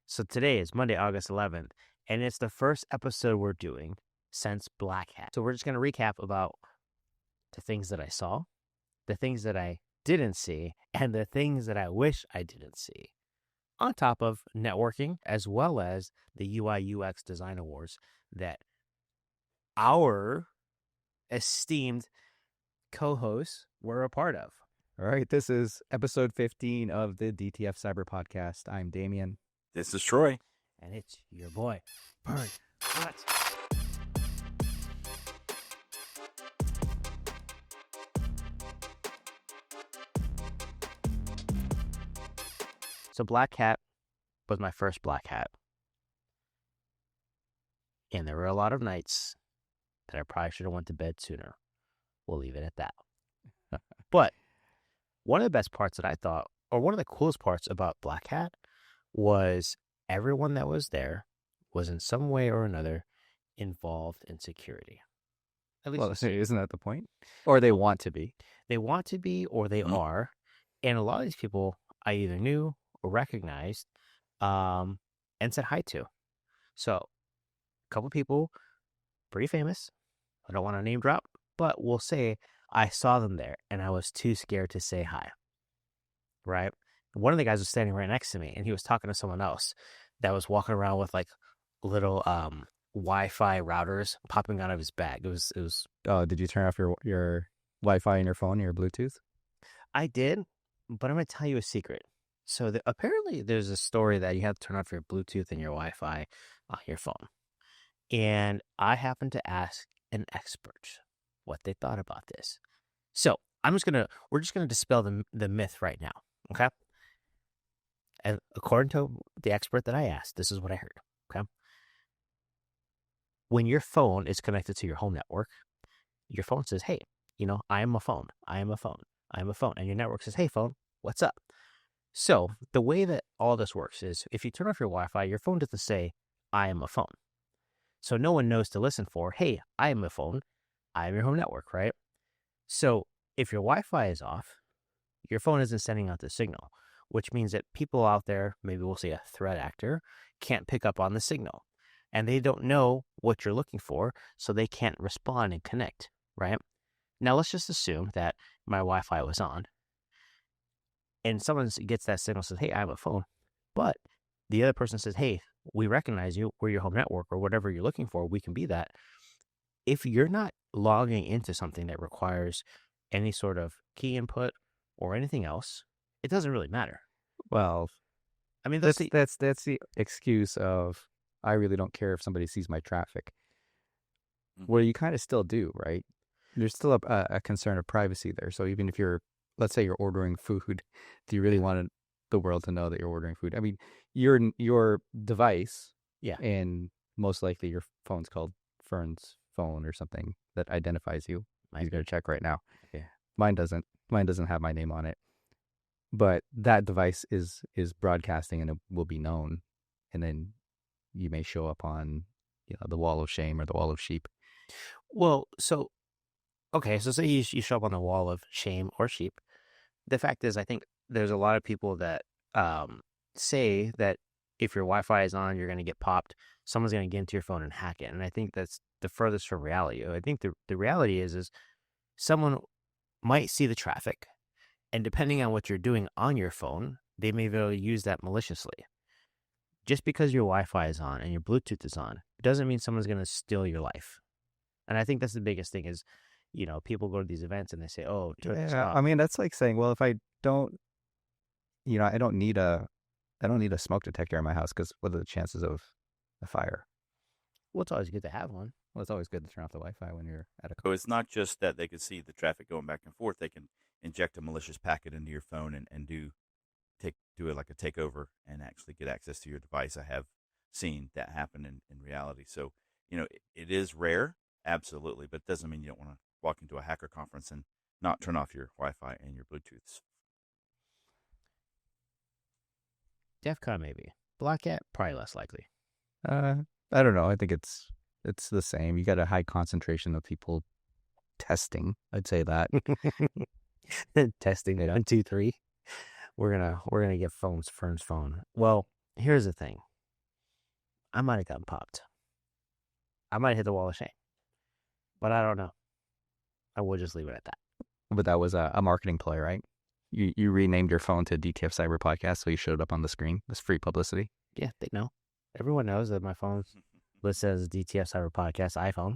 So today is Monday, August 11th, and it's the first episode we're doing since Black Hat. So we're just going to recap about the things that I saw, the things that I didn't see, and the things that I wish I didn't see, on top of networking, as well as the UI UX Design Awards that our esteemed co-hosts were a part of. All right, this is episode 15 of the DTF Cyber Podcast. I'm Damian. This is Troy. And it's your boy, Fern. What? So Black Hat was my first Black Hat. And there were a lot of nights that I probably should have went to bed sooner. We'll leave it at that. But one of the best parts that I thought, or one of the coolest parts about Black Hat, was everyone that was there was in some way or another involved in security. At least, well, isn't that the point? Or they want to be. They want to be, or they are. And a lot of these people I either knew or recognized and said hi to. So a couple people, pretty famous. I don't want to name drop, but we'll say I saw them there and I was too scared to say hi. Right? One of the guys was standing right next to me and he was talking to someone else that was walking around with like little Wi-Fi routers popping out of his bag. It was. Oh, did you turn off your Wi-Fi in your phone, your Bluetooth? I did, but I'm going to tell you a secret. So apparently there's a story that you have to turn off your Bluetooth and your Wi-Fi on your phone. And I happened to ask an expert what they thought about this. So we're just gonna dispel the myth right now, okay? And according to the expert that I asked, this is what I heard, okay? When your phone is connected to your home network, your phone says, hey, I am a phone. I am a phone. I am a phone. And your network says, hey, phone, what's up? So the way that all this works is if you turn off your Wi-Fi, your phone doesn't say, I am a phone. So no one knows to listen for, hey, I am a phone. I am your home network, right? So if your Wi-Fi is off, your phone isn't sending out the signal, which means that people out there, maybe we'll say a threat actor, can't pick up on the signal. And they don't know what you're looking for, so they can't respond and connect, right? Now, let's just assume that my Wi-Fi was on, and someone gets that signal, says, hey, I have a phone, but the other person says, hey, we recognize you, we're your home network, or whatever you're looking for, we can be that. If you're not logging into something that requires any sort of key input or anything else, it doesn't really matter. Well, I mean, that's the excuse of, I really don't care if somebody sees my traffic. Well, you kind of still do, right? There's still a concern of privacy there. So even if let's say you're ordering food, do you really want the world to know that you're ordering food? I mean, your device, and most likely your phone's called Fern's phone or something that identifies you. He's going to check right now. Yeah. Mine doesn't have my name on it. But that device is broadcasting and it will be known. And then you may show up on the wall of shame or the wall of sheep. Well, so say you show up on the wall of shame or sheep. The fact is, I think there's a lot of people that say that if your Wi-Fi is on, you're going to get popped. Someone's going to get into your phone and hack it. And I think that's the furthest from reality. I think the reality is someone might see the traffic, and depending on what you're doing on your phone, they may be able to use that maliciously. Just because your Wi-Fi is on and your Bluetooth is on, it doesn't mean someone's going to steal your life. And I think that's the biggest thing is, people go to these events and they say, oh, I mean, that's like saying, well, if I don't, I don't need a smoke detector in my house because what are the chances of a fire? Well, it's always good to have one. Well, it's always good to turn off the Wi-Fi when you're at a So it's not just that they can see the traffic going back and forth. They can inject a malicious packet into your phone and do it like a takeover and actually get access to your device. I have seen that happen in reality. So, it is rare, absolutely, but it doesn't mean you don't want to walk into a hacker conference and not turn off your Wi-Fi and your Bluetooths. DEF CON maybe. Black Hat, probably less likely. I don't know. I think it's the same. You got a high concentration of people testing. I'd say that. Testing 1, 2, 3. We're gonna get Fern's phone. Well, here's the thing. I might have gotten popped. I might have hit the wall of shame. But I don't know. I will just leave it at that. But that was a marketing play, right? You renamed your phone to DTF Cyber Podcast, so you showed up on the screen. That's free publicity. Yeah, they know. Everyone knows that my phone listed as DTF Cyber Podcast iPhone.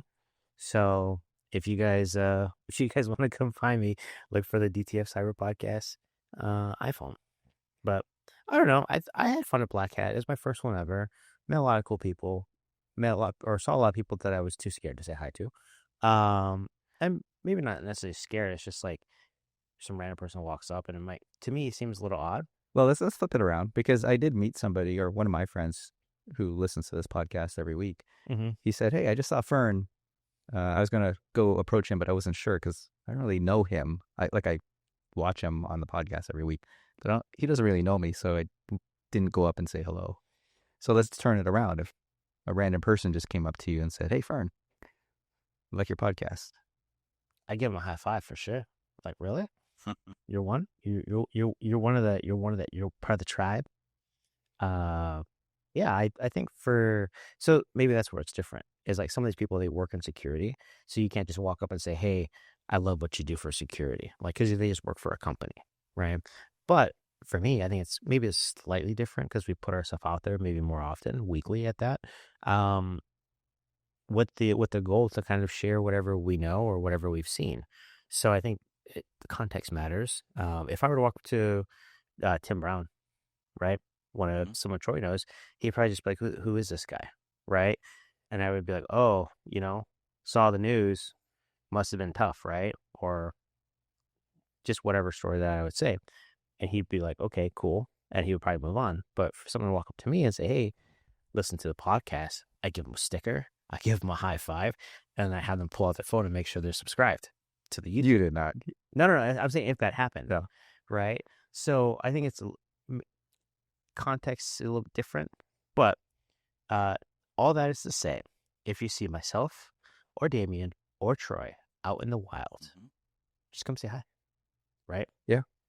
So if you guys want to come find me, look for the DTF Cyber Podcast iPhone. But I don't know. I had fun at Black Hat. It was my first one ever. Met a lot of cool people. Saw a lot of people that I was too scared to say hi to. And maybe not necessarily scared. It's just like some random person walks up, and to me, it seems a little odd. Well, let's flip it around, because I did meet somebody, or one of my friends who listens to this podcast every week. Mm-hmm. He said, "Hey, I just saw Fern. I was gonna go approach him, but I wasn't sure because I don't really know him. I watch him on the podcast every week, but he doesn't really know me, so I didn't go up and say hello. So let's turn it around. If a random person just came up to you and said, 'Hey, Fern, I like your podcast,' I give him a high five for sure. Like, really? You're one? You're one of the you're part of the tribe. Yeah, I think so maybe that's where it's different. Is like some of these people, they work in security, so you can't just walk up and say, "Hey, I love what you do for security," like, because they just work for a company, right? But for me, I think it's slightly different because we put ourselves out there maybe more often, weekly at that. With the goal to kind of share whatever we know or whatever we've seen. So I think the context matters. If I were to walk up to Tim Brown, right, someone Troy knows, he'd probably just be like, who is this guy, right? And I would be like, oh, saw the news, must have been tough, right? Or just whatever story that I would say. And he'd be like, okay, cool. And he would probably move on. But for someone to walk up to me and say, hey, listen to the podcast, I give them a sticker, I give them a high five, and I have them pull out their phone and make sure they're subscribed to the YouTube. You did not. No. I'm saying if that happened, No. right? So I think it's context a little bit different, but all that is to say, if you see myself or Damian or Troy out in the wild, just come say hi, right?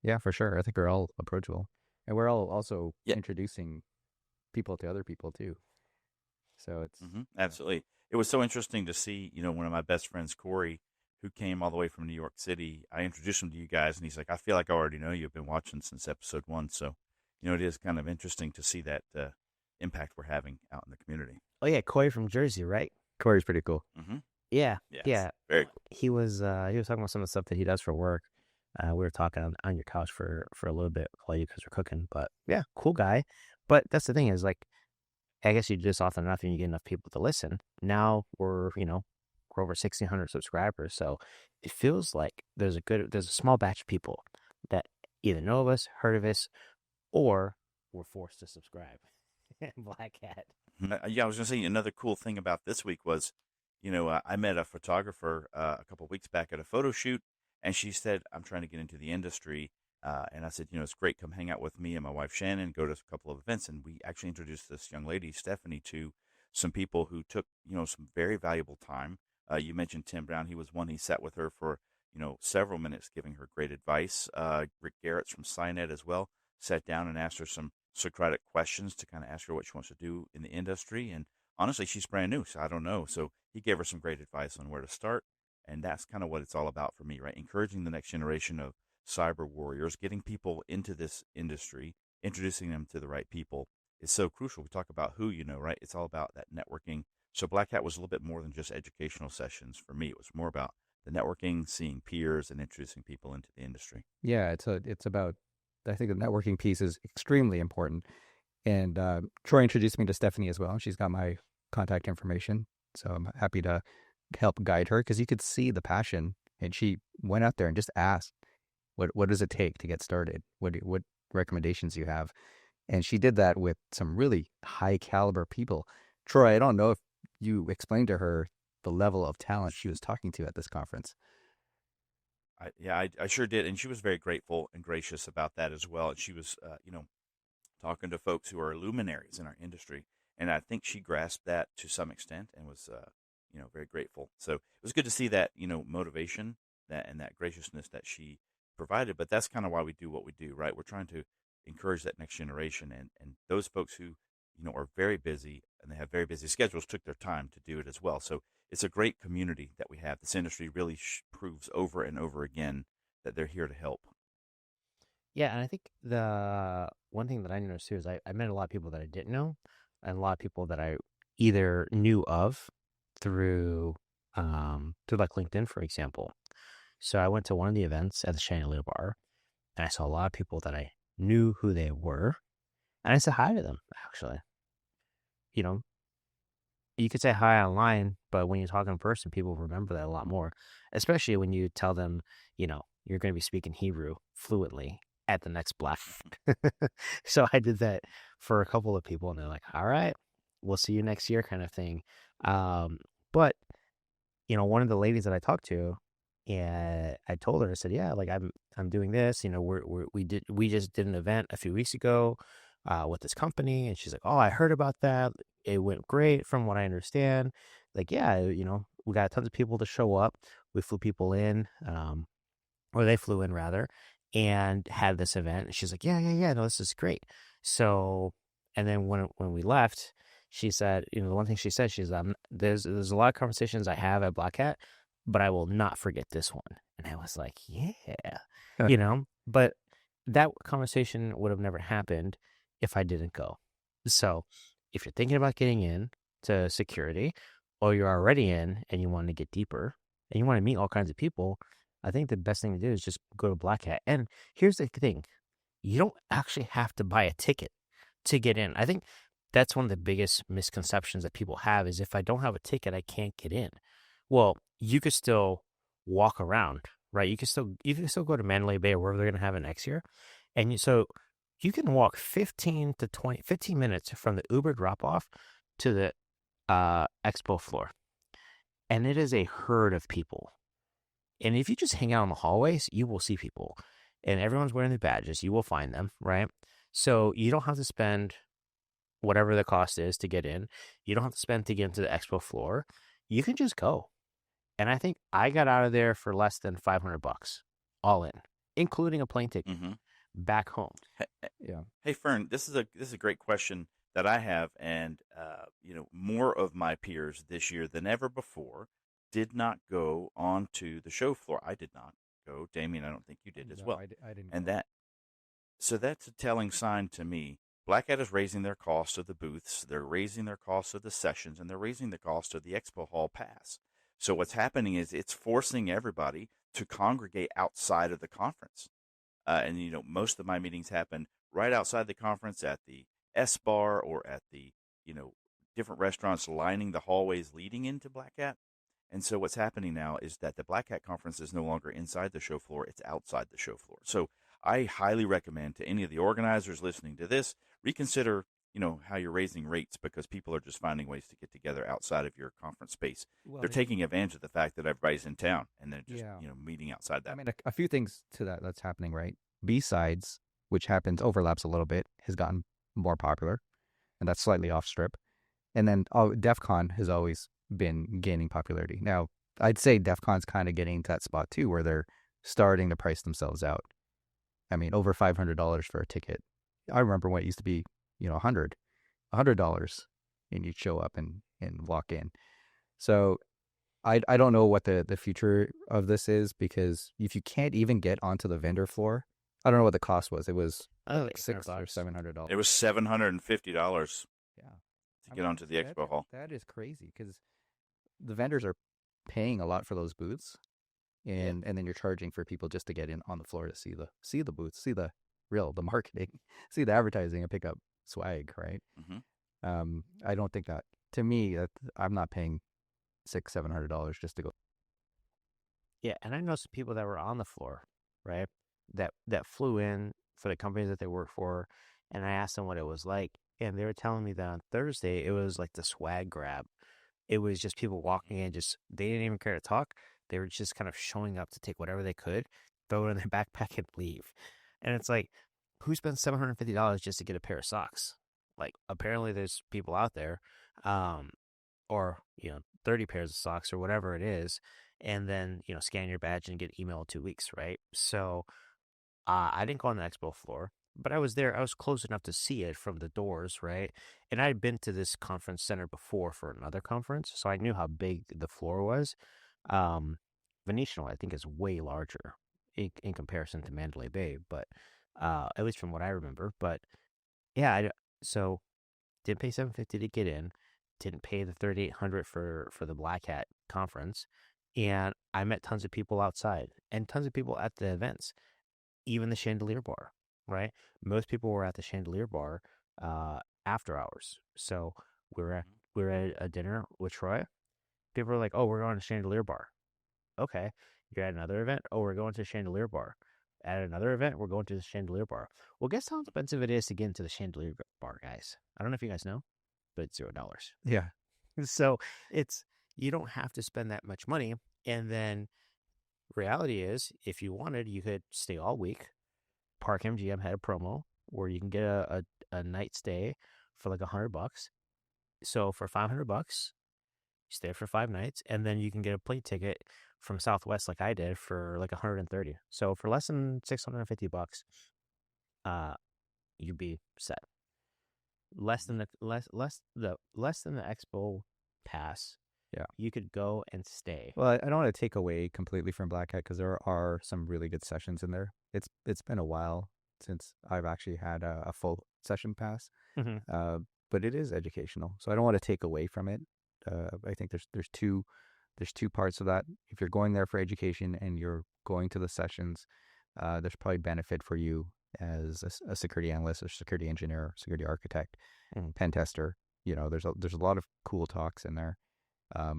Yeah, for sure. I think we're all approachable, and we're all also introducing people to other people too. So it's absolutely. It was so interesting to see, one of my best friends, Corey, who came all the way from New York City. I introduced him to you guys, and he's like, I feel like I already know you. I've been watching since episode 1. So, it is kind of interesting to see that impact we're having out in the community. Oh, yeah. Corey from Jersey, right? Corey's pretty cool. Mm-hmm. Yeah. Very cool. He was talking about some of the stuff that he does for work. We were talking on your couch for a little bit while you guys were cooking. But, yeah, cool guy. But that's the thing is, like, I guess you do this often enough and you get enough people to listen. Now we're over 1,600 subscribers. So it feels like there's a small batch of people that either know of us, heard of us, or were forced to subscribe. Black Hat. Yeah, I was going to say another cool thing about this week was, I met a photographer a couple of weeks back at a photo shoot, and she said, I'm trying to get into the industry. And I said, it's great. Come hang out with me and my wife, Shannon, go to a couple of events. And we actually introduced this young lady, Stephanie, to some people who took, some very valuable time. You mentioned Tim Brown. He was one. He sat with her for, several minutes giving her great advice. Rick Garrett's from Cynet as well, sat down and asked her some Socratic questions to kind of ask her what she wants to do in the industry. And honestly, she's brand new, so I don't know. So he gave her some great advice on where to start. And that's kind of what it's all about for me, right? Encouraging the next generation of cyber warriors, getting people into this industry, introducing them to the right people is so crucial. We talk about who, right? It's all about that networking. So Black Hat was a little bit more than just educational sessions for me. It was more about the networking, seeing peers, and introducing people into the industry. Yeah, it's about, I think the networking piece is extremely important. And Troy introduced me to Stephanie as well. She's got my contact information, so I'm happy to help guide her, because you could see the passion. And she went out there and just asked, what does it take to get started? What recommendations you have? And she did that with some really high caliber people. Troy, I don't know if you explained to her the level of talent she was talking to at this conference. I sure did. And she was very grateful and gracious about that as well. And she was, talking to folks who are luminaries in our industry. And I think she grasped that to some extent and was, very grateful. So it was good to see that, motivation and that graciousness that she provided. But that's kind of why we do what we do, right? We're trying to encourage that next generation and those folks who are very busy and they have very busy schedules, took their time to do it as well. So it's a great community that we have. This industry really proves over and over again that they're here to help. Yeah, and I think the one thing that I noticed too is I met a lot of people that I didn't know, and a lot of people that I either knew of through like LinkedIn, for example. So I went to one of the events at the Chandelier bar, and I saw a lot of people that I knew who they were, and I said hi to them. Actually, you know, you could say hi online, but when you talk in person, people remember that a lot more, especially when you tell them, you're going to be speaking Hebrew fluently at the next Black. So I did that for a couple of people, and they're like, all right, we'll see you next year kind of thing. But, one of the ladies that I talked to, and I told her, I said, yeah, like I'm doing this, we just did an event a few weeks ago with this company. And she's like, oh, I heard about that. It went great from what I understand. Like, yeah, we got tons of people to show up. We flew people in, or they flew in rather, and had this event. And she's like, yeah, no, this is great. So, and then when we left, she said, the one thing she said, she's there's a lot of conversations I have at Black Hat, but I will not forget this one. And I was like, yeah, but that conversation would have never happened if I didn't go. So if you're thinking about getting in to security, or you're already in and you want to get deeper and you want to meet all kinds of people, I think the best thing to do is just go to Black Hat. And here's the thing. You don't actually have to buy a ticket to get in. I think that's one of the biggest misconceptions that people have is if I don't have a ticket, I can't get in. Well, you could still walk around, right? You can still go to Mandalay Bay or wherever they're going to have it next year. And so you can walk 15 minutes from the Uber drop-off to the expo floor. And it is a herd of people. And if you just hang out in the hallways, you will see people. And everyone's wearing the badges. You will find them, right? So you don't have to spend whatever the cost is to get in. You don't have to spend to get into the expo floor. You can just go. And I think I got out of there for less than $500 all in, including a plane ticket back home. Hey, Fern, this is a great question that I have, and more of my peers this year than ever before did not go onto the show floor. I did not go. Damian, I don't think you did as well. I didn't. And that's a telling sign to me. Black Hat is raising their cost of the booths, they're raising their cost of the sessions, and they're raising the cost of the expo hall pass. So what's happening is it's forcing everybody to congregate outside of the conference. And most of my meetings happen right outside the conference at the S bar or at the different restaurants lining the hallways leading into Black Hat. And so what's happening now is that the Black Hat conference is no longer inside the show floor, it's outside the show floor. So I highly recommend to any of the organizers listening to this, reconsider, how you're raising rates because people are just finding ways to get together outside of your conference space. Well, they're taking advantage of the fact that everybody's in town and they're just, meeting outside that. I mean, a few things to that's happening, right? B-Sides, which overlaps a little bit, has gotten more popular, and that's slightly off strip. And then DEF CON has always been gaining popularity. Now, I'd say DEF CON's kind of getting to that spot too, where they're starting to price themselves out. I mean, over $500 for a ticket. I remember when it used to be, $100, and you'd show up and walk in. So I don't know what the future of this is, because if you can't even get onto the vendor floor, I don't know what the cost was. It was like $600 or $700. It was $750. Yeah. To get onto the expo hall. That is crazy, because the vendors are paying a lot for those booths, and then you're charging for people just to get in on the floor to see the booths, see the marketing, see the advertising, and pick up swag, right? I don't think that, to me, that I'm not paying $600-$700 just to go. Yeah, and I know some people that were on the floor, right? That flew in for the companies that they work for, and I asked them what it was like, and they were telling me that on Thursday it was like the swag grab. It was just people walking in, they didn't even care to talk. They were just kind of showing up to take whatever they could, throw it in their backpack, and leave. And it's like, who spends $750 just to get a pair of socks? Like, apparently there's people out there, or 30 pairs of socks or whatever it is, and then scan your badge and get email in 2 weeks, right? So I didn't go on the expo floor. but I was there. I was close enough to see it from the doors, right? And I had been to this conference center before for another conference, so I knew how big the floor was. Um, Venetian, I think, is way larger in comparison to Mandalay Bay, but at least from what I remember. But yeah, so didn't pay $750 to get in, didn't pay the $3,800 for the Black Hat conference, and I met tons of people outside and tons of people at the events, even the Chandelier bar, right? Most people were at the Chandelier bar after hours. So we were at a dinner with Troy. People were like, "Oh, we're going to Chandelier bar." Okay, you're at another event. Oh, we're going to Chandelier bar. At another event, we're going to the Chandelier bar. Well, guess how expensive it is to get into the Chandelier bar, guys? I don't know if you guys know, but it's $0. Yeah. So you don't have to spend that much money. And then reality is, if you wanted, you could stay all week. Park MGM had a promo where you can get a night stay for like $100. So for $500, you stay for 5 nights, and then you can get a plane ticket from Southwest like I did for like 130. So for less than $650, you'd be set. Less than the Expo pass. Yeah, you could go and stay. Well, I don't want to take away completely from Black Hat because there are some really good sessions in there. It's been a while since I've actually had a full session pass, but it is educational, so I don't want to take away from it. I think there's two parts of that. If you're going there for education and you're going to the sessions, there's probably benefit for you as a security analyst or security engineer, security architect, pen tester. There's a lot of cool talks in there.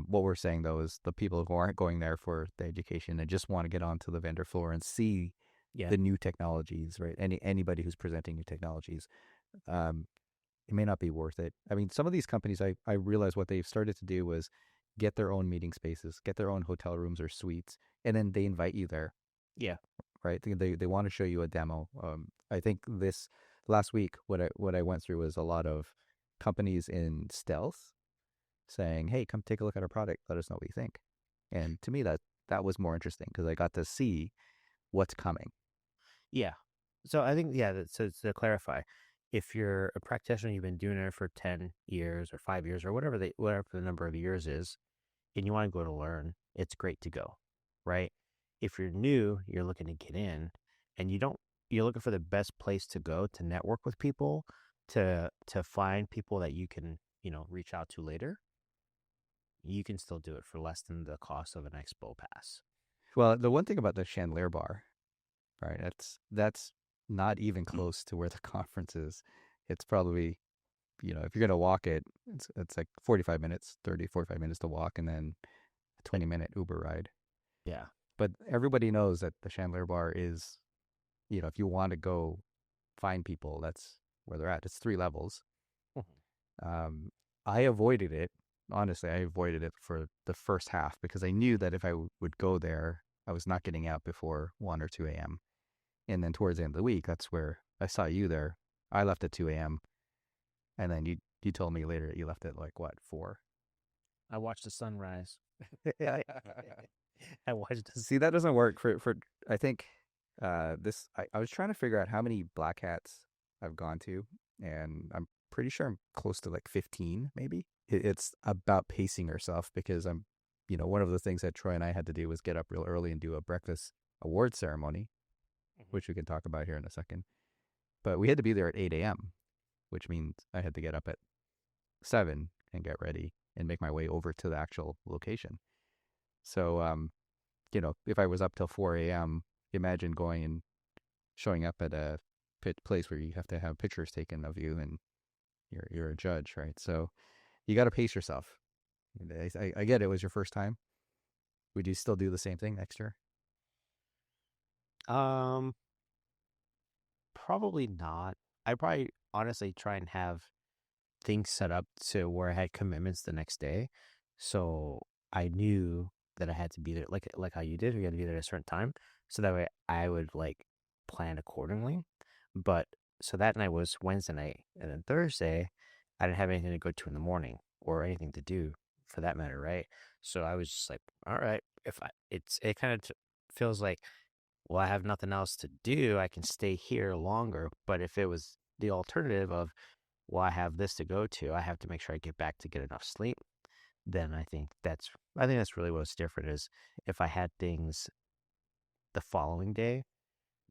What we're saying though is the people who aren't going there for the education and just want to get onto the vendor floor and see the new technologies, right? Anybody who's presenting new technologies, it may not be worth it. I mean, some of these companies, I realized what they've started to do was get their own meeting spaces, get their own hotel rooms or suites, and then they invite you there. Yeah. Right. They want to show you a demo. I think this last week, what I went through was a lot of companies in stealth saying, "Hey, come take a look at our product. Let us know what you think." And to me, that was more interesting because I got to see what's coming. Yeah. So I think, so to clarify, if you're a practitioner, you've been doing it for 10 years or 5 years or whatever the number of years is, and you want to go to learn, it's great to go, right? If you're new, you're looking to get in, and you're looking for the best place to go to network with people, to find people that you can, reach out to later. You can still do it for less than the cost of an Expo pass. Well, the one thing about the Chandelier bar, right? That's not even close to where the conference is. It's probably, if you're going to walk it, it's like 45 minutes to walk, and then a 20-minute Uber ride. Yeah. But everybody knows that the Chandelier bar is, if you want to go find people, that's where they're at. It's 3 levels. I avoided it. Honestly, I avoided it for the first half because I knew that if I would go there, I was not getting out before 1 or 2 a.m. And then towards the end of the week, that's where I saw you there. I left at 2 a.m. And then you told me later that you left at 4? I watched the sunrise. I watched. See, that doesn't work for. I think this. I was trying to figure out how many Black Hats I've gone to, and I'm pretty sure I'm close to 15, maybe. It's about pacing yourself because I'm, one of the things that Troy and I had to do was get up real early and do a breakfast award ceremony, which we can talk about here in a second. But we had to be there at 8 a.m., which means I had to get up at 7 and get ready and make my way over to the actual location. So, if I was up till 4 a.m., imagine going and showing up at a place where you have to have pictures taken of you and you're a judge, right? So you got to pace yourself. I get it was your first time. Would you still do the same thing next year? Probably not. I probably honestly try and have things set up to where I had commitments the next day, so I knew that I had to be there, like how you did. We had to be there at a certain time, so that way I would plan accordingly. But so that night was Wednesday night, and then Thursday, I didn't have anything to go to in the morning or anything to do for that matter, right? So I was just like, all right, it kind of feels like well, I have nothing else to do, I can stay here longer. But if it was the alternative of, well, I have this to go to, I have to make sure I get back to get enough sleep, then I think that's really what's different is if I had things the following day,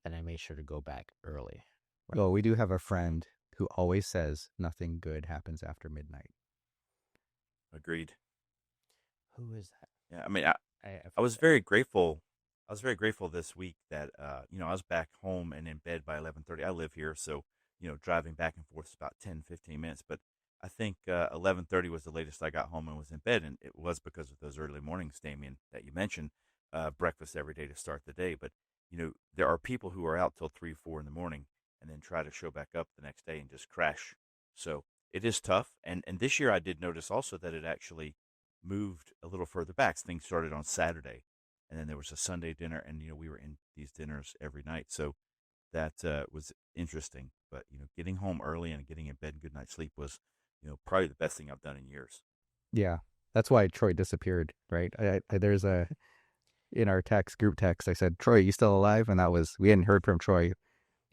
then I made sure to go back early. Right? Well, we do have a friend who always says nothing good happens after midnight. Agreed. Who is that? Yeah, I mean, I was very grateful. I was very grateful this week that I was back home and in bed by 11:30. I live here, so driving back and forth is about 10, 15 minutes. But I think 11:30 was the latest I got home and was in bed, and it was because of those early mornings, Damian, that you mentioned. Breakfast every day to start the day, but there are people who are out till 3, 4 in the morning, and then try to show back up the next day and just crash. So it is tough. And this year I did notice also that it actually moved a little further back. So things started on Saturday, and then there was a Sunday dinner, and we were in these dinners every night. So that was interesting. But getting home early and getting in bed and good night's sleep was probably the best thing I've done in years. Yeah, that's why Troy disappeared, right? There's in our group text, I said, Troy, you still alive? And we hadn't heard from Troy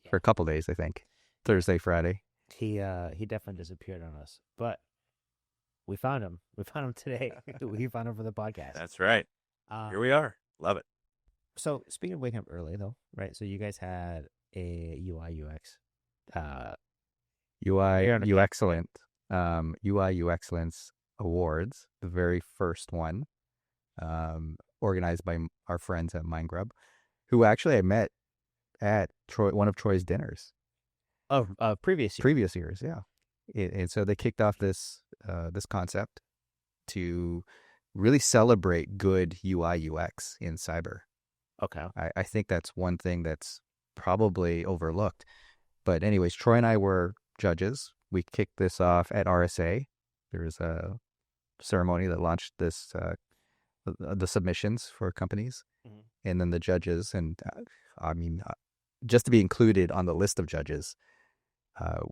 for a couple days, I think. Thursday, Friday. He definitely disappeared on us, but we found him. We found him today. We found him for the podcast. That's right. Here we are. Love it. So speaking of waking up early, though, right? So you guys had a UI UX, UI Excellent, UI Excellence Awards, the very first one, organized by our friends at MindGrub, who actually I met at one of Troy's dinners. Previous years, yeah. And so they kicked off this concept to really celebrate good UI UX in cyber. Okay. I think that's one thing that's probably overlooked. But anyways, Troy and I were judges. We kicked this off at RSA. There was a ceremony that launched this the submissions for companies, and then the judges. And just to be included on the list of judges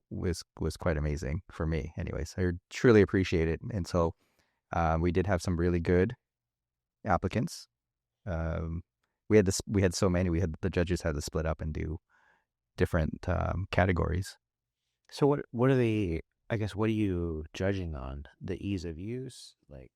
was quite amazing for me. Anyways, I truly appreciate it. And so we did have some really good applicants. We had so many. The judges had to split up and do different categories. So what are you judging on? The ease of use, like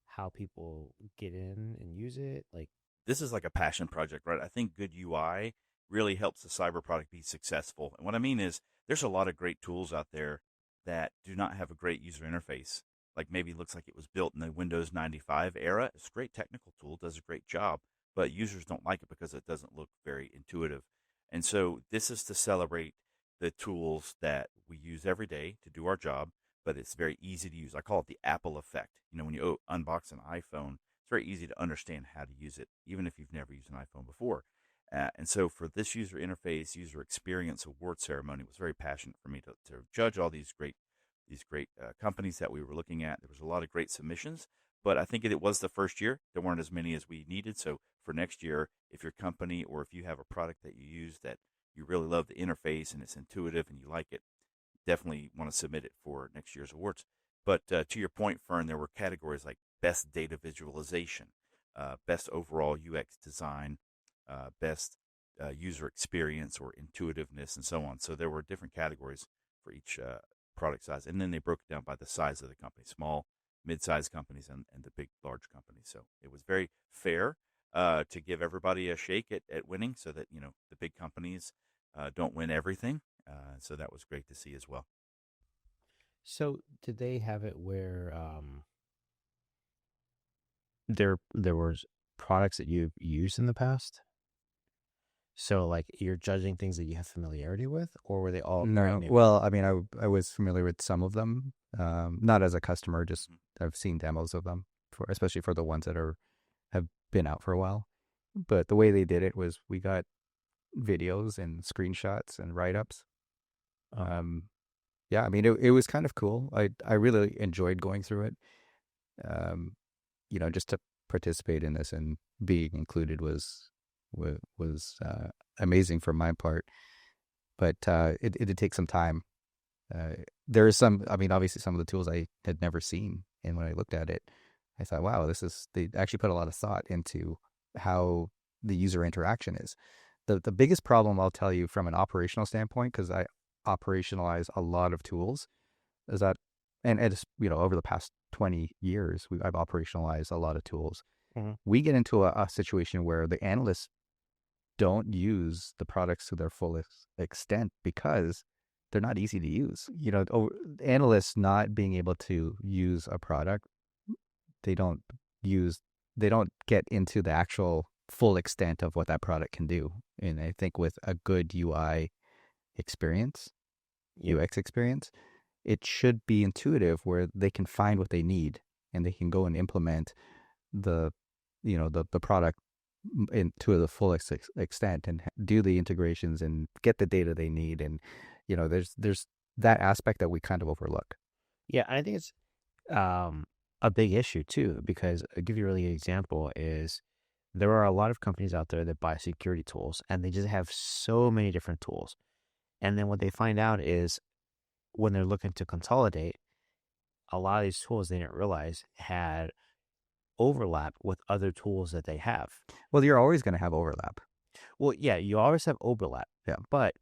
how people get in and use it? Like, this is like a passion project, right? I think good UI really helps the cyber product be successful. And what I mean is there's a lot of great tools out there that do not have a great user interface. Like maybe it looks like it was built in the Windows 95 era. It's a great technical tool, does a great job, but users don't like it because it doesn't look very intuitive. And so this is to celebrate the tools that we use every day to do our job, but it's very easy to use. I call it the Apple effect. When you unbox an iPhone, it's very easy to understand how to use it, even if you've never used an iPhone before. And so for this user interface, user experience award ceremony, it was very passionate for me to judge all these great companies that we were looking at. There was a lot of great submissions, but I think it was the first year. There weren't as many as we needed. So for next year, if your company or if you have a product that you use that you really love the interface and it's intuitive and you like it, definitely want to submit it for next year's awards. But to your point, Fern, there were categories like best data visualization, best overall UX design, best user experience or intuitiveness, and so on. So there were different categories for each product size. And then they broke it down by the size of the company, small, mid-sized companies, and the big, large companies. So it was very fair to give everybody a shake at winning so that, the big companies don't win everything. So that was great to see as well. So did they have it where there was products that you've used in the past? So like you're judging things that you have familiarity with, or were they all No? Well, I mean, I was familiar with some of them, not as a customer. Just I've seen demos of them, especially for the ones that have been out for a while. But the way they did it was we got videos and screenshots and write-ups. Yeah, I mean, it was kind of cool. I really enjoyed going through it. Just to participate in this and being included was amazing for my part. But it did take some time. There is some, I mean, obviously some of the tools I had never seen. And when I looked at it, I thought, wow, they actually put a lot of thought into how the user interaction is. The biggest problem, I'll tell you from an operational standpoint, because I operationalize a lot of tools, is that, and it's, over the past 20 years, I've operationalized a lot of tools. Mm-hmm. We get into a situation where the analysts don't use the products to their fullest extent because they're not easy to use. Analysts not being able to use a product, they don't get into the actual full extent of what that product can do. And I think with a good UI experience, UX experience, it should be intuitive where they can find what they need and they can go and implement the product to the full extent and do the integrations and get the data they need. And there's that aspect that we kind of overlook. Yeah, I think it's a big issue too, because I'll give you a really good example is there are a lot of companies out there that buy security tools and they just have so many different tools. And then what they find out is when they're looking to consolidate, a lot of these tools they didn't realize had overlap with other tools that they have. Well, you're always going to have overlap. Well, yeah, you always have overlap. Yeah. But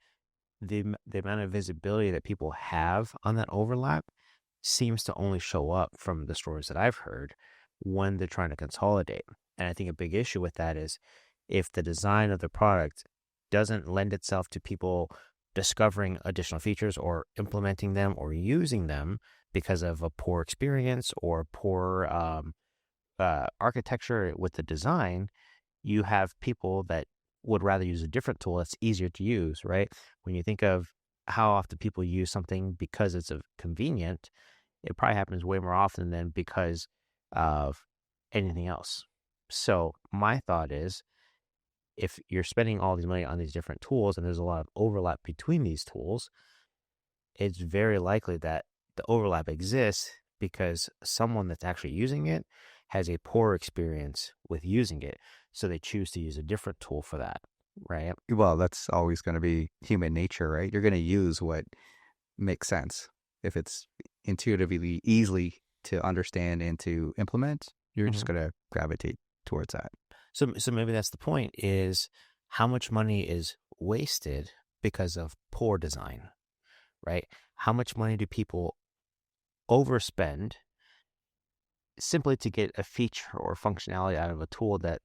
the amount of visibility that people have on that overlap seems to only show up from the stories that I've heard when they're trying to consolidate. And I think a big issue with that is if the design of the product doesn't lend itself to people discovering additional features or implementing them or using them because of a poor experience or poor architecture with the design, you have people that would rather use a different tool that's easier to use, right? When you think of how often people use something because it's convenient, it probably happens way more often than because of anything else. So my thought is, if you're spending all these money on these different tools and there's a lot of overlap between these tools, it's very likely that the overlap exists because someone that's actually using it has a poor experience with using it. So they choose to use a different tool for that, right? Well, that's always going to be human nature, right? You're going to use what makes sense. If it's intuitively easily to understand and to implement, you're just going to gravitate towards that. So maybe that's the point, is how much money is wasted because of poor design, right? How much money do people overspend simply to get a feature or functionality out of a tool that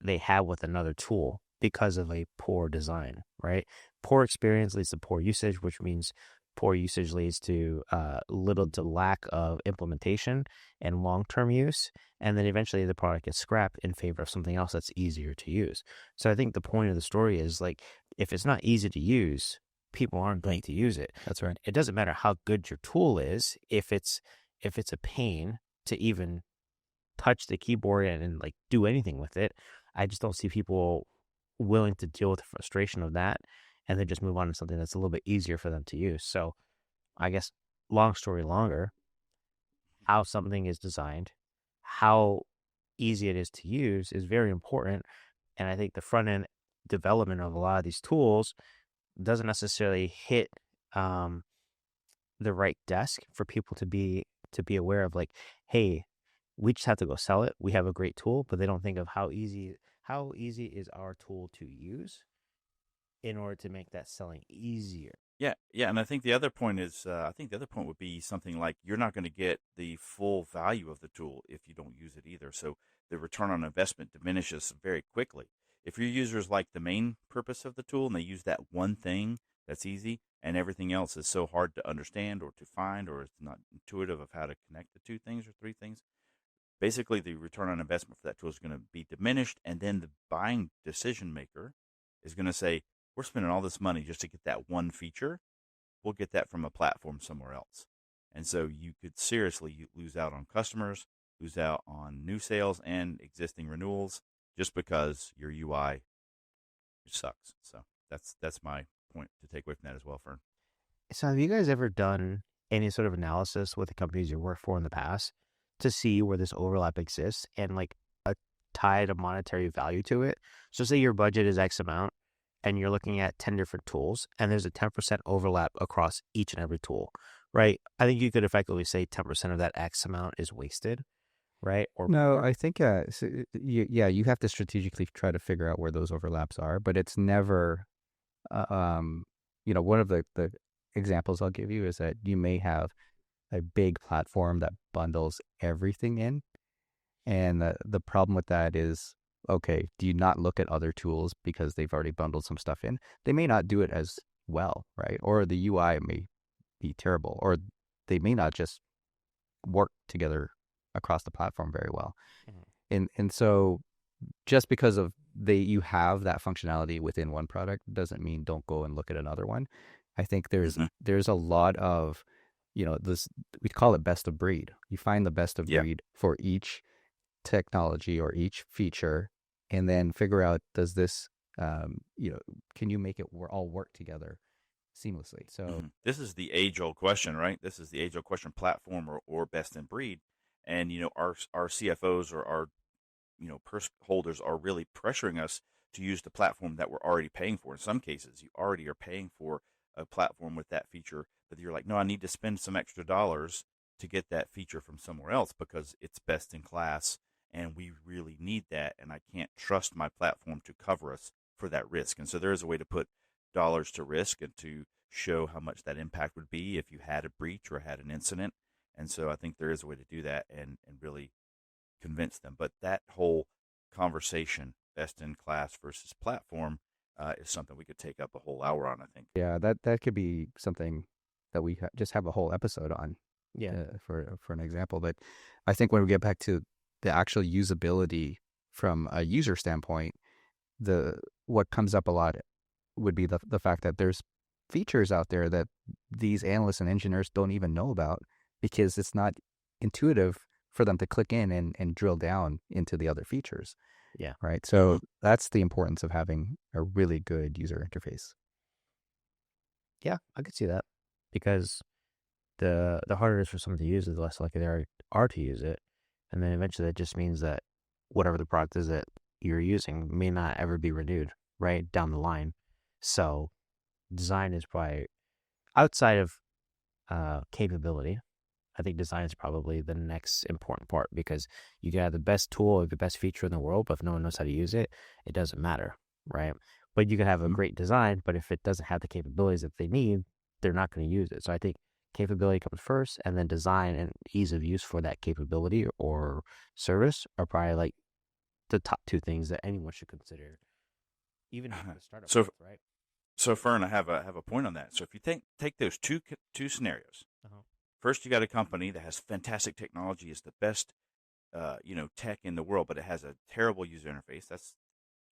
they have with another tool because of a poor design, right? Poor experience leads to poor usage, which means poor usage leads to little to lack of implementation and long-term use. And then eventually the product gets scrapped in favor of something else that's easier to use. So I think the point of the story is, like, if it's not easy to use, people aren't going to use it. That's right. It doesn't matter how good your tool is. If it's a pain to even touch the keyboard and like do anything with it, I just don't see people willing to deal with the frustration of that, and then just move on to something that's a little bit easier for them to use. So I guess, long story longer, how something is designed, how easy it is to use is very important. And I think the front end development of a lot of these tools doesn't necessarily hit the right desk for people to be aware of, like, hey, we just have to go sell it. We have a great tool, but they don't think of how easy is our tool to use in order to make that selling easier. Yeah, and I think the other point is, would be something like, you're not going to get the full value of the tool if you don't use it either. So the return on investment diminishes very quickly. If your users like the main purpose of the tool and they use that one thing that's easy, and everything else is so hard to understand or to find, or it's not intuitive of how to connect the two things or three things, basically the return on investment for that tool is going to be diminished, and then the buying decision maker is going to say, we're spending all this money just to get that one feature. We'll get that from a platform somewhere else. And so you could seriously lose out on customers, lose out on new sales and existing renewals, just because your UI sucks. So that's my point to take away from that as well, Fern. So have you guys ever done any sort of analysis with the companies you worked for in the past to see where this overlap exists and like tied a monetary value to it? So say your budget is X amount and you're looking at 10 different tools and there's a 10% overlap across each and every tool, right? I think you could effectively say 10% of that X amount is wasted, right? Or No, I think you have to strategically try to figure out where those overlaps are, but it's never, uh, um, one of the examples I'll give you is that you may have a big platform that bundles everything in, and the problem with that is, okay, do you not look at other tools because they've already bundled some stuff in? They may not do it as well, right? Or the UI may be terrible, or they may not just work together across the platform very well. And so just because of you have that functionality within one product doesn't mean don't go and look at another one. I think there's a lot of, this, we call it best of breed. You find the best of breed for each technology or each feature, and then figure out, does this, can you make it all work together seamlessly? So this is the age-old question, right? This is the age-old question: platform or best in breed. And our CFOs or our purse holders are really pressuring us to use the platform that we're already paying for. In some cases, you already are paying for a platform with that feature, but you're like, no, I need to spend some extra dollars to get that feature from somewhere else because it's best in class, and we really need that, and I can't trust my platform to cover us for that risk. And so there is a way to put dollars to risk and to show how much that impact would be if you had a breach or had an incident. And so I think there is a way to do that and really convince them. But that whole conversation, best in class versus platform, is something we could take up a whole hour on, I think. Yeah, that could be something that we just have a whole episode on. For an example. But I think when we get back to the actual usability from a user standpoint, what comes up a lot would be the fact that there's features out there that these analysts and engineers don't even know about because it's not intuitive for them to click in and drill down into the other features. Yeah. Right. So that's the importance of having a really good user interface. Yeah, I could see that, because the harder it is for someone to use it, the less likely they are to use it. And then eventually that just means that whatever the product is that you're using may not ever be renewed, right, down the line. So design is probably, outside of capability, I think design is probably the next important part, because you can have the best tool or the best feature in the world, but if no one knows how to use it, it doesn't matter, right? But you can have a great design, but if it doesn't have the capabilities that they need, they're not going to use it. So I think capability comes first, and then design and ease of use for that capability or service are probably like the top two things that anyone should consider, even if it's a startup. So, growth, right? So Fern, I have a point on that. So if you take those two scenarios, first you got a company that has fantastic technology, is the best tech in the world, but it has a terrible user interface. That's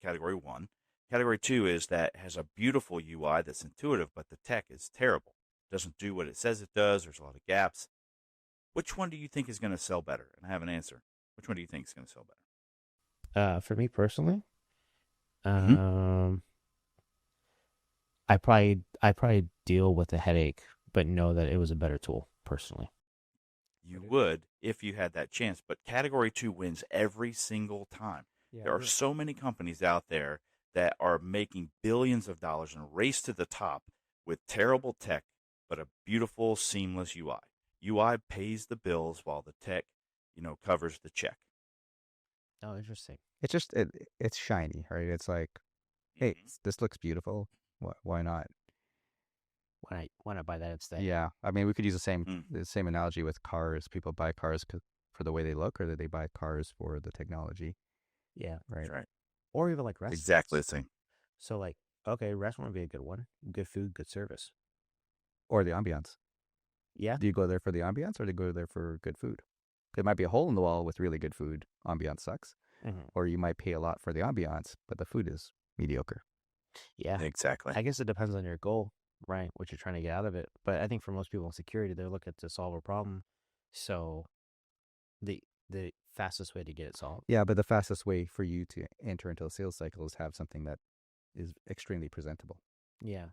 category one. Category two is that has a beautiful UI that's intuitive, but the tech is terrible. Doesn't do what it says it does. There's a lot of gaps. Which one do you think is going to sell better? And I have an answer. Which one do you think is going to sell better? For me personally, I probably deal with the headache, but know that it was a better tool personally. You would if you had that chance, but category two wins every single time. Yeah, there are so many companies out there that are making billions of dollars and race to the top with terrible tech, but a beautiful, seamless UI. UI pays the bills while the tech, covers the check. Oh, interesting. It's just, it's shiny, right? It's like, hey, this looks beautiful. Why not? Why not buy that instead? Yeah. I mean, we could use the same analogy with cars. People buy cars for the way they look, or do they buy cars for the technology? Yeah. Right. Right. Or even like restaurants. Exactly the same. So like, okay, restaurant would be a good one. Good food, good service. Or the ambiance. Yeah. Do you go there for the ambiance, or do you go there for good food? There might be a hole in the wall with really good food. Ambiance sucks. Or you might pay a lot for the ambiance, but the food is mediocre. Yeah, exactly. I guess it depends on your goal, right? What you're trying to get out of it. But I think for most people in security, they're looking to solve a problem. So the fastest way to get it solved. Yeah, but the fastest way for you to enter into a sales cycle is have something that is extremely presentable. Yeah.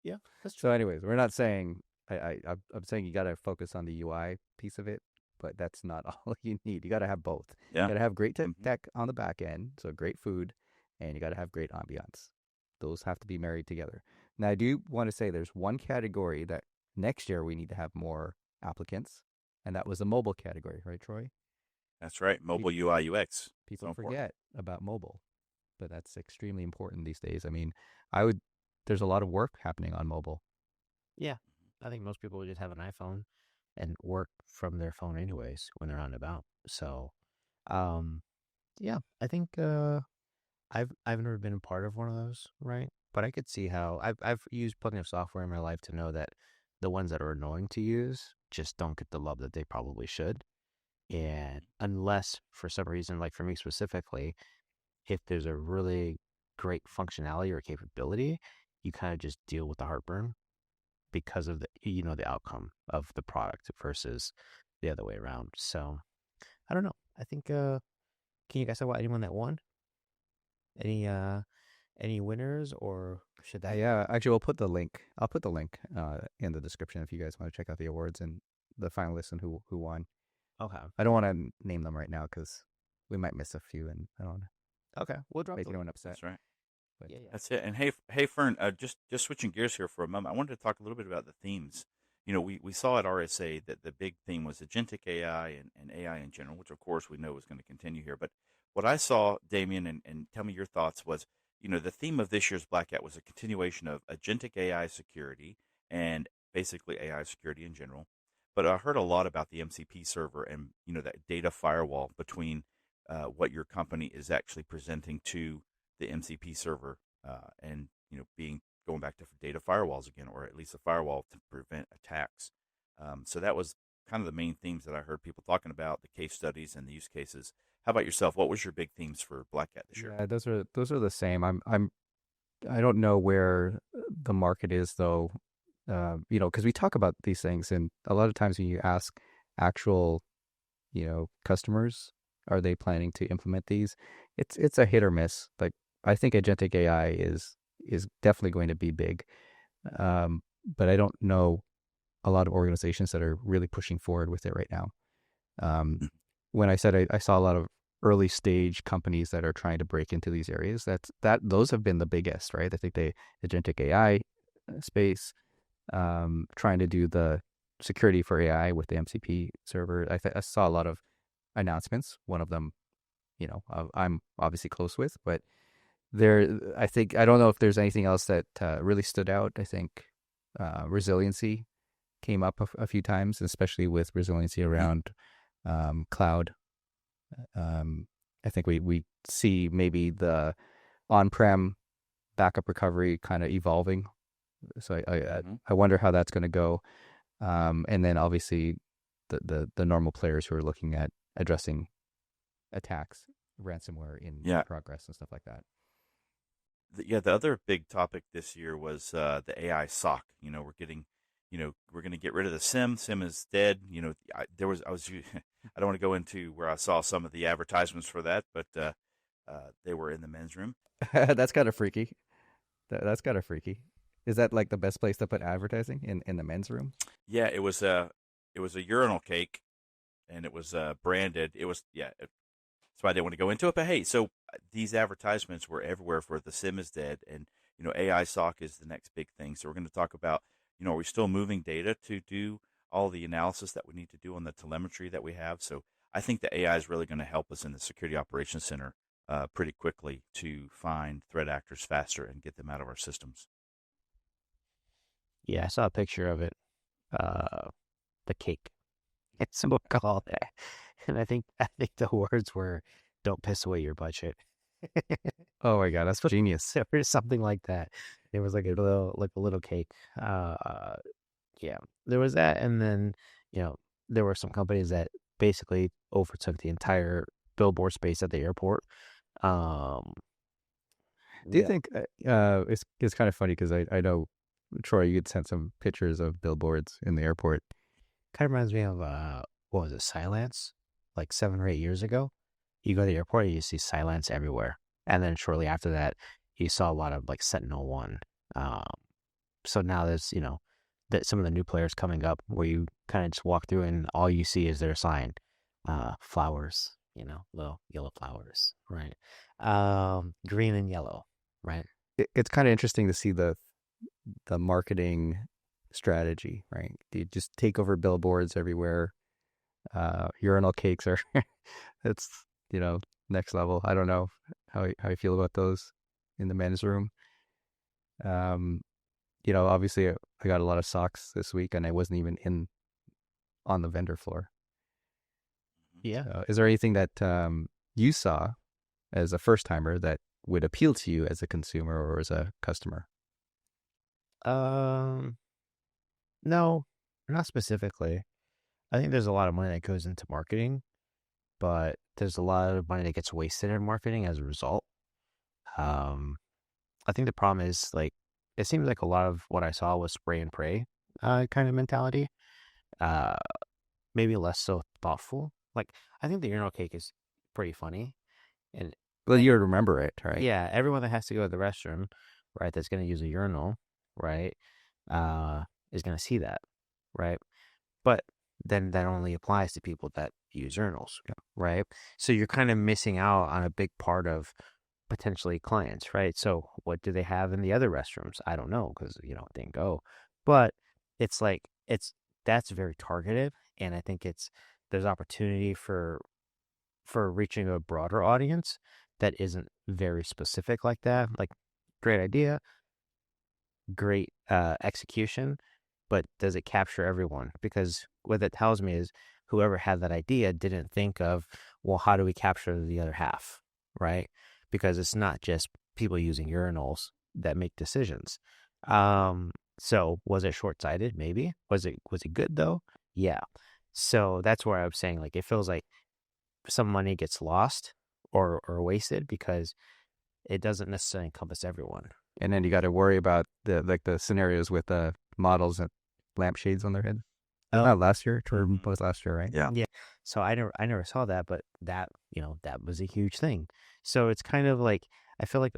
Yeah, that's true. So anyways, we're not saying, I'm saying you got to focus on the UI piece of it, but that's not all you need. You got to have both. Yeah. You got to have great tech on the back end, so great food, and you got to have great ambiance. Those have to be married together. Now, I do want to say there's one category that next year we need to have more applicants, and that was the mobile category, right, Troy? That's right. Mobile UI UX. People So forget about mobile, but that's extremely important these days. I mean, there's a lot of work happening on mobile. Yeah, I think most people would just have an iPhone and work from their phone anyways when they're out and about. So, um, yeah, I think I've never been a part of one of those, right? But I could see how I've used plenty of software in my life to know that the ones that are annoying to use just don't get the love that they probably should. And unless for some reason, like for me specifically, if there's a really great functionality or capability, you kind of just deal with the heartburn because of the outcome of the product versus the other way around. So I don't know. I think can you guys talk about anyone that won? Any winners, or should that Yeah, actually, we'll put the link. I'll put the link in the description if you guys want to check out the awards and the finalists and who won. Okay. I don't want to name them right now because we might miss a few, and I don't want Okay. We'll to drop make the anyone upset. that's right. But Yeah. That's it. And hey, Fern, just switching gears here for a moment, I wanted to talk a little bit about the themes. We saw at RSA that the big theme was agentic AI and AI in general, which of course we know is going to continue here. But what I saw, Damian, and tell me your thoughts, was, the theme of this year's Black Hat was a continuation of agentic AI security and basically AI security in general. But I heard a lot about the MCP server and, that data firewall between what your company is actually presenting to the MCP server and going back to data firewalls again, or at least a firewall to prevent attacks. So that was kind of the main themes that I heard people talking about, the case studies and the use cases. How about yourself? What was your big themes for Black Hat this year? yeah, those are the same. I don't know where the market is though. Because we talk about these things, and a lot of times when you ask actual, customers, are they planning to implement these? It's a hit or miss. Like, I think agentic AI is definitely going to be big, but I don't know a lot of organizations that are really pushing forward with it right now. When I said I saw a lot of early stage companies that are trying to break into these areas, those have been the biggest, right? I think the agentic AI space, trying to do the security for AI with the MCP server. I saw a lot of announcements. One of them, I'm obviously close with, but I don't know if there's anything else that really stood out. I think resiliency came up a few times, especially with resiliency around cloud. I think we see maybe the on-prem backup recovery kind of evolving. So I wonder how that's going to go. And then obviously the normal players who are looking at addressing attacks, ransomware in progress and stuff like that. The other big topic this year was the AI SOC. We're going to get rid of the SIM. SIM is dead. I don't want to go into where I saw some of the advertisements for that, but they were in the men's room. That's kind of freaky. That's kind of freaky. Is that like the best place to put advertising in the men's room? Yeah, it was a urinal cake, and it was branded. It was that's why I didn't want to go into it. But hey, so these advertisements were everywhere for the SIM is dead, and AI SOC is the next big thing. So we're going to talk about are we still moving data to do all the analysis that we need to do on the telemetry that we have? So I think the AI is really going to help us in the Security Operations Center pretty quickly to find threat actors faster and get them out of our systems. Yeah, I saw a picture of it. The cake. It's what called that. And I think the words were "Don't piss away your budget." Oh my god, that's genius. Or something like that. It was like a little cake. Yeah, there was that, and then there were some companies that basically overtook the entire billboard space at the airport. Do you think it's kind of funny because I know, Troy, you'd sent some pictures of billboards in the airport. Kind of reminds me of what was it, Silence? Like 7 or 8 years ago, you go to the airport and you see Silence everywhere, and then shortly after that, you saw a lot of like Sentinel-1. So now there's that some of the new players coming up where you kind of just walk through and all you see is their sign, flowers, little yellow flowers, right? Green and yellow, right? It's kind of interesting to see the marketing strategy, right? Do you just take over billboards everywhere? Urinal cakes are, it's, next level. I don't know how you feel about those in the men's room. Obviously I got a lot of socks this week and I wasn't even on the vendor floor. Yeah. Is there anything that you saw as a first timer that would appeal to you as a consumer or as a customer? No, not specifically. I think there's a lot of money that goes into marketing, but there's a lot of money that gets wasted in marketing as a result. I think the problem is like it seems like a lot of what I saw was spray and pray kind of mentality. Maybe less so thoughtful. Like I think the urinal cake is pretty funny, and Well, you remember it, right? yeah, everyone that has to go to the restroom, right, that's going to use a urinal, right, is going to see that, right? But then that only applies to people that use urinals, right? So you're kind of missing out on a big part of potentially clients, right? So what do they have in the other restrooms? I don't know because it didn't go, but it's like that's very targeted, and I think there's opportunity for reaching a broader audience that isn't very specific like that. Like, great idea, great execution, but does it capture everyone? Because what that tells me is whoever had that idea didn't think of, well, how do we capture the other half, right? Because it's not just people using urinals that make decisions. So was it short-sighted? Maybe. Was it good though? Yeah. So that's where I'm saying, like, it feels like some money gets lost or wasted because it doesn't necessarily encompass everyone. And then you got to worry about the scenarios with the models and lampshades on their head. Oh. Not last year, was last year, right? Yeah. So I never saw that, but that that was a huge thing. So it's kind of like I feel like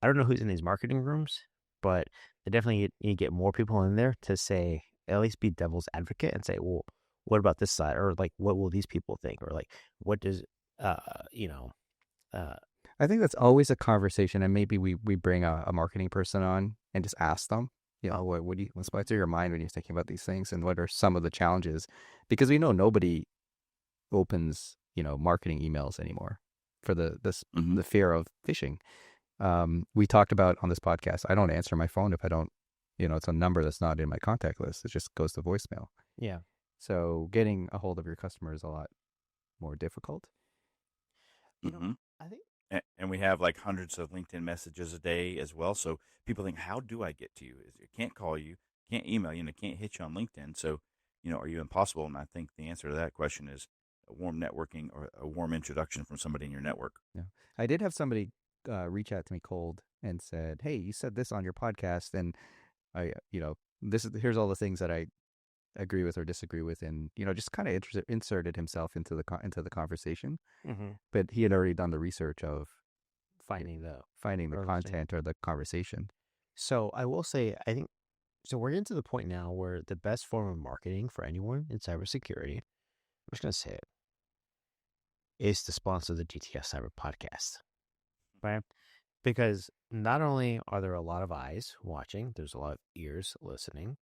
I don't know who's in these marketing rooms, but they definitely need to get more people in there to say, at least be devil's advocate and say, well, what about this side, or like what will these people think, or like what does I think that's always a conversation, and maybe we bring a marketing person on and just ask them, what's going through your mind when you're thinking about these things, and what are some of the challenges? Because we know nobody opens marketing emails anymore for the fear of phishing. We talked about on this podcast, I don't answer my phone if I don't, it's a number that's not in my contact list. It just goes to voicemail. Yeah. So getting a hold of your customer is a lot more difficult. I think. And we have like hundreds of LinkedIn messages a day as well. So people think, how do I get to you? I can't call you, can't email you, and I can't hit you on LinkedIn. So, are you impossible? And I think the answer to that question is a warm networking or a warm introduction from somebody in your network. Yeah. I did have somebody reach out to me cold and said, hey, you said this on your podcast. And I, here's all the things that I agree with or disagree with, and just kind of inserted himself into the conversation. Mm-hmm. But he had already done the research of finding the content or the conversation. So I will say, I think so. We're getting to the point now where the best form of marketing for anyone in cybersecurity, I'm just gonna say it, is to sponsor the DTF Cyber Podcast, right? Because not only are there a lot of eyes watching, there's a lot of ears listening,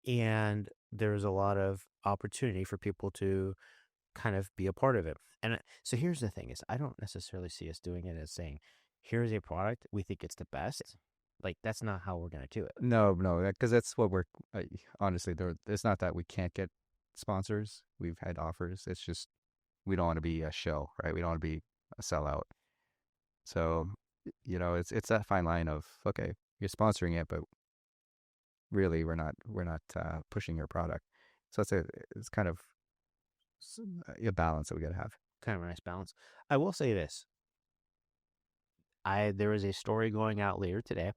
and there's a lot of opportunity for people to kind of be a part of it. And so here's the thing is I don't necessarily see us doing it as saying, here's a product, we think it's the best. Like, that's not how we're going to do it. No, because that's what we're, honestly, it's not that we can't get sponsors. We've had offers. It's just, we don't want to be a show, right? We don't want to be a sellout. So, it's that fine line of, okay, you're sponsoring it, but really we're not pushing your product. So it's kind of a balance that we got to have. Kind of a nice balance. I will say this. There is a story going out later today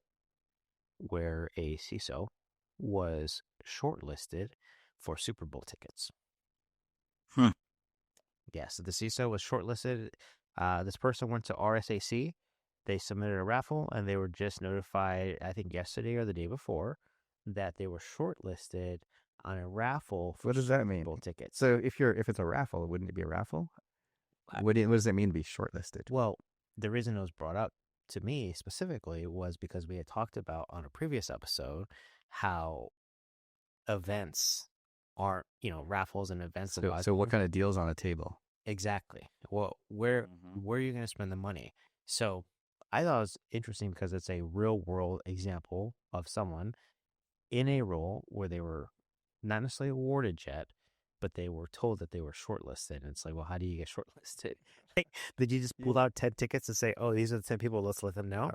where a CISO was shortlisted for Super Bowl tickets. Yeah, so the CISO was shortlisted. This person went to RSAC. They submitted a raffle, and they were just notified, I think yesterday or the day before, that they were shortlisted on a raffle for What does that mean? Super Bowl tickets. So if it's a raffle, wouldn't it be a raffle? What does it mean to be shortlisted? Well, the reason it was brought up to me specifically was because we had talked about on a previous episode how events aren't, raffles and events. So what kind of deals on the table? Exactly. Well, where are you going to spend the money? So I thought it was interesting because it's a real world example of someone in a role where they were not necessarily awarded yet, but they were told that they were shortlisted. And it's like, well, how do you get shortlisted? Like, did you just pull out 10 tickets and say, oh, these are the 10 people, let's let them know?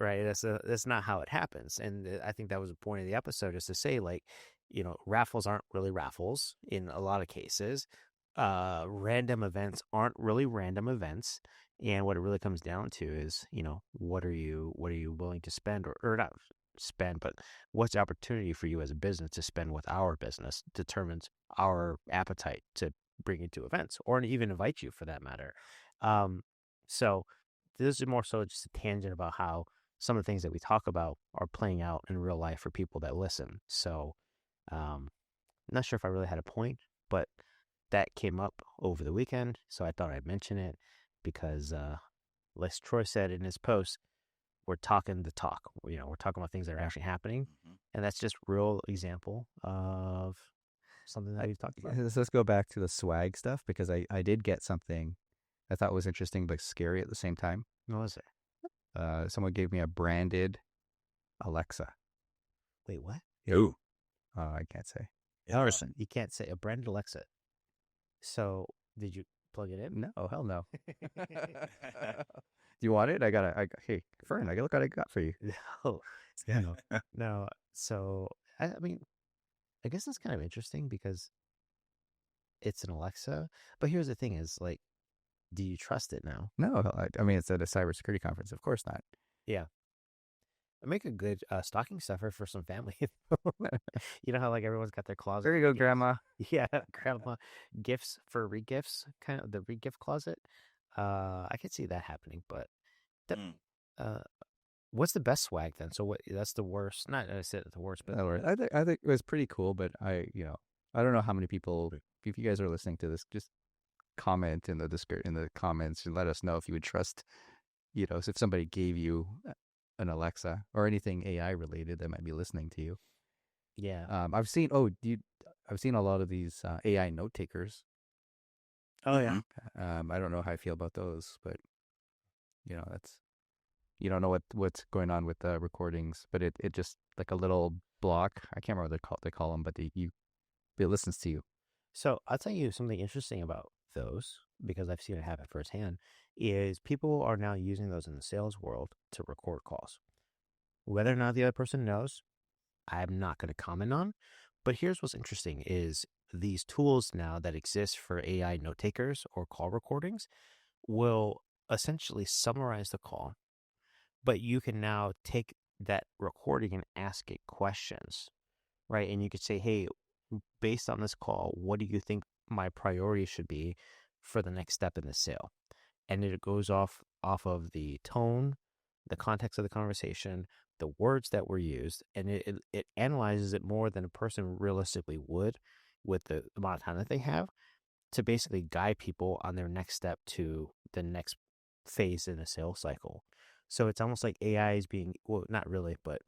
Right? That's not how it happens. And I think that was the point of the episode, is to say, like, raffles aren't really raffles in a lot of cases. Random events aren't really random events. And what it really comes down to is, what are you willing to spend, or not spend, but what's the opportunity for you as a business to spend with our business determines our appetite to bring you to events, or even invite you for that matter. So this is more so just a tangent about how some of the things that we talk about are playing out in real life for people that listen. So not sure if I really had a point, but that came up over the weekend, so I thought I'd mention it because, like Troy said in his post, we're talking the talk. We're talking about things that are actually happening, and that's just real example of something that we've talked about. Let's go back to the swag stuff, because I did get something I thought was interesting but scary at the same time. What was it? Someone gave me a branded Alexa. Wait, what? Yo. I can't say. Harrison, you can't say a branded Alexa. So, did you plug it in? No, hell no. Do you want it? Hey, Fern, I got look what I got for you. No. So, I mean, I guess that's kind of interesting because it's an Alexa. But here's the thing: is like, do you trust it now? No, I mean, it's at a cybersecurity conference. Of course not. Yeah. I make a good stocking stuffer for some family. You know how like everyone's got their closet. There you go, Grandma. Yeah, grandma. Gifts for regifts, kind of the regift closet. I could see that happening, but what's the best swag then? So what? That's the worst. Not I said the worst, but I think it was pretty cool. But I don't know how many people. If you guys are listening to this, just comment in the comments and let us know if you would trust. If somebody gave you an Alexa or anything AI related that might be listening to you. Yeah. I've seen a lot of these AI note takers. Oh yeah. I don't know how I feel about those, but that's, you don't know what's going on with the recordings, but it just like a little block. I can't remember what they call them, but it listens to you. So I'll tell you something interesting about those, because I've seen it happen firsthand, is people are now using those in the sales world to record calls. Whether or not the other person knows, I'm not going to comment on. But here's what's interesting is these tools now that exist for AI note takers or call recordings will essentially summarize the call, but you can now take that recording and ask it questions, right? And you could say, hey, based on this call, what do you think my priority should be for the next step in the sale? And it goes off of the tone, the context of the conversation, the words that were used, and it analyzes it more than a person realistically would with the amount of time that they have to basically guide people on their next step to the next phase in the sales cycle. So it's almost like AI is being, well, not really, but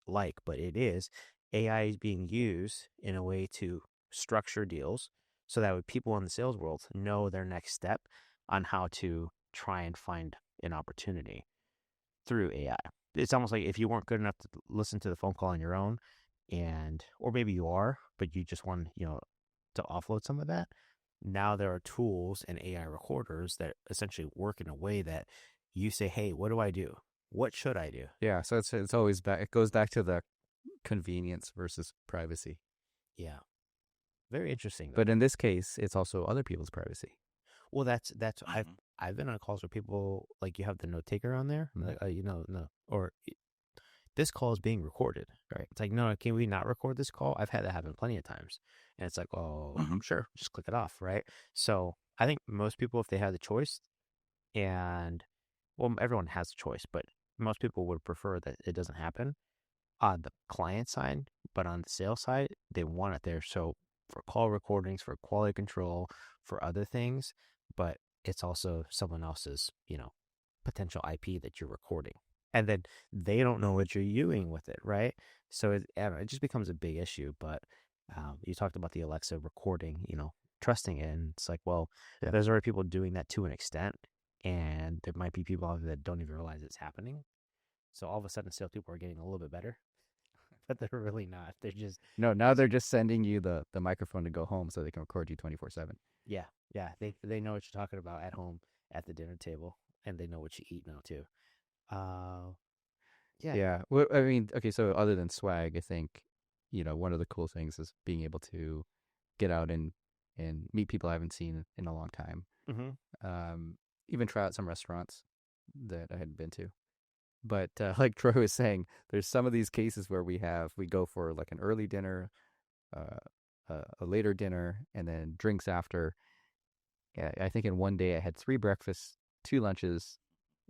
it is, AI is being used in a way to structure deals so that way people in the sales world know their next step on how to try and find an opportunity through AI. It's almost like if you weren't good enough to listen to the phone call on your own, or maybe you are, but you just want, to offload some of that. Now there are tools and AI recorders that essentially work in a way that you say, hey, what do I do? What should I do? Yeah. So it's always back. It goes back to the convenience versus privacy. Yeah. Very interesting. But in this case, it's also other people's privacy. Well, that's I've been on calls where people, like, you have the note taker on there, like, this call is being recorded, right? It's like, no, can we not record this call? I've had that happen plenty of times, and it's like, oh, sure, just click it off, right? So I think most people, if they had the choice, and well, everyone has a choice, but most people would prefer that it doesn't happen on the client side, but on the sales side, they want it there. So for call recordings, for quality control, for other things, but it's also someone else's, potential IP that you're recording. And then they don't know what you're doing with it, right? So it just becomes a big issue. But You talked about the Alexa recording, trusting it. And it's like, well, Yeah. there's already people doing that to an extent. And there might be people out there that don't even realize it's happening. So all of a sudden, salespeople are getting a little bit better. But they're really not. They're just... No, now they're just sending you the microphone to go home so they can record you 24/7. Yeah. They know what you're talking about at home at the dinner table. And they know what you eat now, too. Yeah. Yeah. Well, I mean, okay, so other than swag, I think, one of the cool things is being able to get out and meet people I haven't seen in a long time. Mm-hmm. Even try out some restaurants that I hadn't been to. But like Troy was saying, there's some of these cases where we go for like an early dinner, a later dinner, and then drinks after. Yeah, I think in one day I had 3 breakfasts, 2 lunches,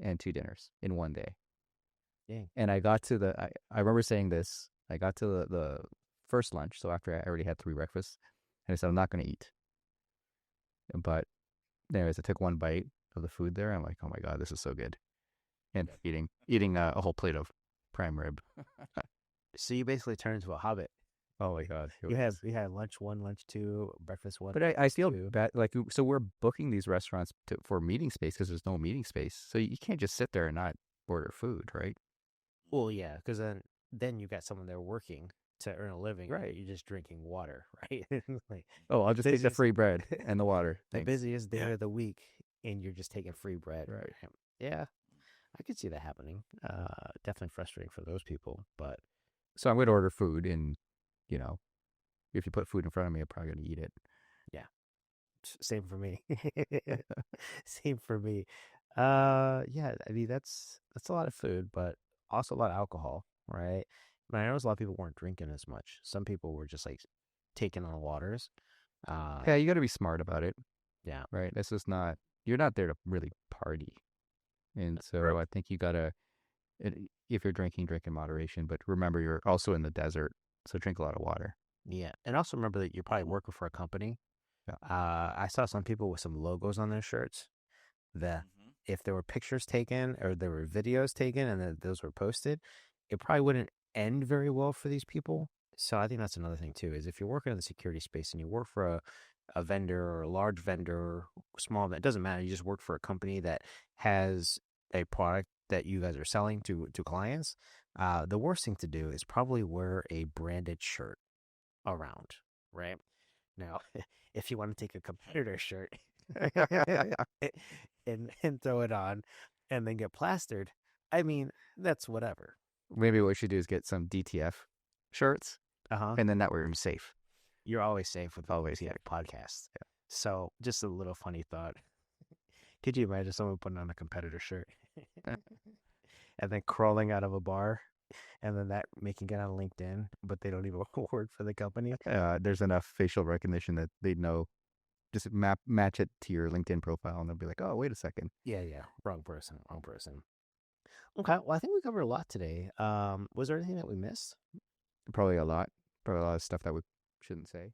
and 2 dinners in one day. Dang. And I got to I remember saying this. I got to the first lunch, so after I already had 3 breakfasts, and I said, I'm not going to eat. But anyways, I took one bite of the food there. I'm like, oh my God, this is so good. And eating a whole plate of prime rib. So you basically turn into a hobbit. Oh my God. You had lunch 1, lunch 2, breakfast 1. But I feel two. bad. Like, so we're booking these restaurants for meeting space because there's no meeting space. So you can't just sit there and not order food, right? Well, yeah, because then you got someone there working to earn a living. Right. You're just drinking water, right? Like, Oh, I'll just take the free bread and the water. the Thanks. busiest day of the week, and you're just taking free bread. Right. Yeah, I could see that happening. Definitely frustrating for those people, but... So I'm going to order food, and, if you put food in front of me, I'm probably going to eat it. Yeah. Same for me. Same for me. Yeah, I mean, that's a lot of food, but also a lot of alcohol, right? I noticed a lot of people weren't drinking as much. Some people were just like taking on waters. Yeah, you got to be smart about it. Yeah. Right. This is not, you're not there to really party. And so Right. I think you got to, if you're drinking, drink in moderation. But remember, you're also in the desert, so drink a lot of water. Yeah. And also remember that you're probably working for a company. Yeah. I saw some people with some logos on their shirts that if there were pictures taken or there were videos taken and that those were posted, it probably wouldn't end very well for these people. So I think that's another thing too, is if you're working in the security space and you work for a vendor or a large vendor or small, it doesn't matter. You just work for a company that has a product that you guys are selling to clients. The worst thing to do is probably wear a branded shirt around, right? Now, if you want to take a competitor shirt and throw it on and then get plastered, I mean, that's whatever. Maybe what you should do is get some DTF shirts, Uh-huh. and then that way you're safe. You're always safe with Always DTF safe. podcasts. Yeah. So just a little funny thought. Could you imagine someone putting on a competitor shirt and then crawling out of a bar and then that making it on LinkedIn, but they don't even work for the company? There's enough facial recognition that they'd know. Just match it to your LinkedIn profile, and they'll be like, "Oh, wait a second." Yeah. Wrong person. Okay. Well, I think we covered a lot today. Was there anything that we missed? Probably a lot of stuff that we shouldn't say.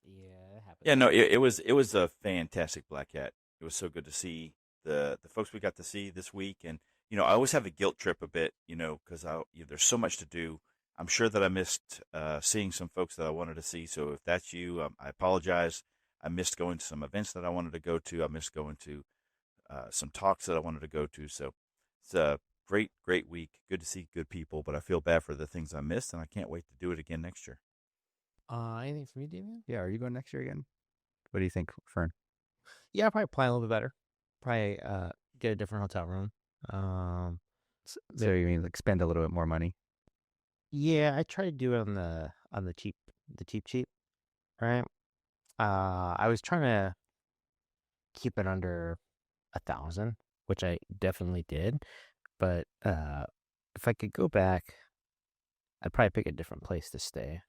Yeah, it happens. Yeah, no, it was a fantastic Black Hat. It was so good to see the folks we got to see this week, and I always have a guilt trip a bit, because there's so much to do. I'm sure that I missed seeing some folks that I wanted to see. So if that's you, I apologize. I missed going to some events that I wanted to go to. I missed going to some talks that I wanted to go to. So it's a great week. Good to see good people, but I feel bad for the things I missed, and I can't wait to do it again next year. Anything from you, Damian? Yeah, are you going next year again? What do you think, Fern? Yeah, I'll probably plan a little bit better. Probably get a different hotel room. So you mean like spend a little bit more money? Yeah, I try to do it on the cheap, right? I was trying to keep it under 1,000, which I definitely did. But if I could go back, I'd probably pick a different place to stay.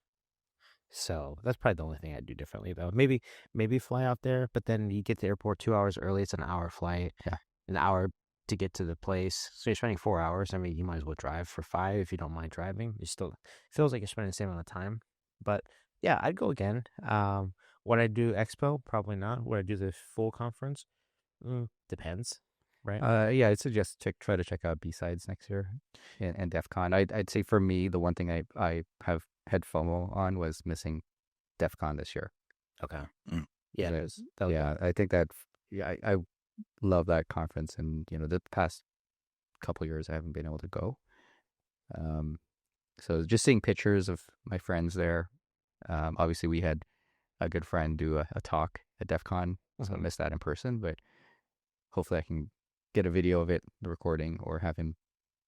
So that's probably the only thing I'd do differently, though. Maybe fly out there, but then you get to the airport 2 hours early. It's an hour flight. Yeah. An hour to get to the place. So you're spending 4 hours. I mean, you might as well drive for 5 if you don't mind driving. You still feels like you're spending the same amount of time. But yeah, I'd go again. Would I do Expo? Probably not. Would I do the full conference? Depends, right? Yeah, I'd suggest try to check out B-Sides next year and DEF CON. I'd say for me, the one thing I have had FOMO on was missing DEF CON this year. Okay. Mm. Yeah. I think that, I love that conference. And, the past couple years I haven't been able to go. So just seeing pictures of my friends there. Obviously, we had a good friend do a talk at DEF CON, so I missed that in person. But hopefully I can get a video of it, the recording, or have him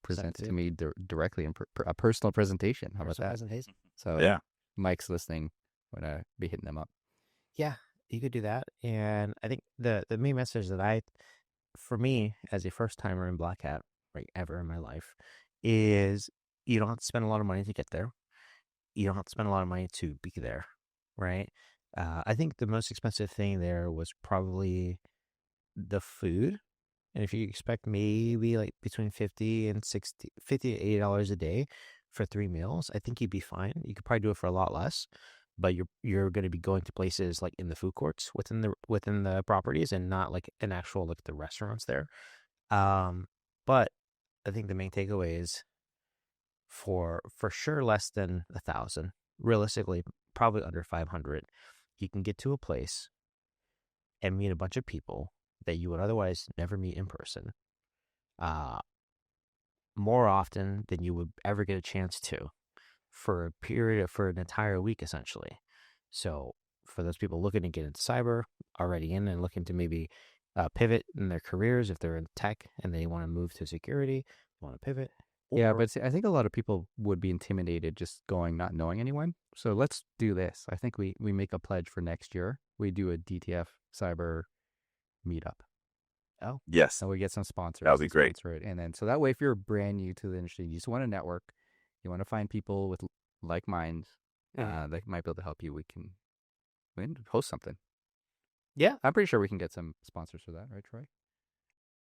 present it to me directly in a personal presentation. How about that? Presentation. So yeah, Mike's listening when I be hitting them up. Yeah, you could do that. And I think the main message that for me as a first timer in Black Hat, right, ever in my life, is you don't have to spend a lot of money to get there. You don't have to spend a lot of money to be there, right? I think the most expensive thing there was probably the food. And if you expect maybe like between $50 to $80 a day for 3 meals, I think you'd be fine. You could probably do it for a lot less, but you're going to be going to places like in the food courts within the properties, and not like an actual like the restaurants there. But I think the main takeaway is for sure less than 1,000. Realistically, probably under 500. You can get to a place and meet a bunch of people that you would otherwise never meet in person, more often than you would ever get a chance to, for an entire week, essentially. So for those people looking to get into cyber, already in and looking to maybe pivot in their careers, if they're in tech and they want to move to security, want to pivot. Yeah, but see, I think a lot of people would be intimidated just going, not knowing anyone. So let's do this. I think we make a pledge for next year. We do a DTF Cyber Meetup. Oh, yes. And we get some sponsors. That would be great. Sponsor it. And then, so that way, if you're brand new to the industry, you just want to network, you want to find people with like minds that might be able to help you, we can host something. Yeah. I'm pretty sure we can get some sponsors for that, right, Troy?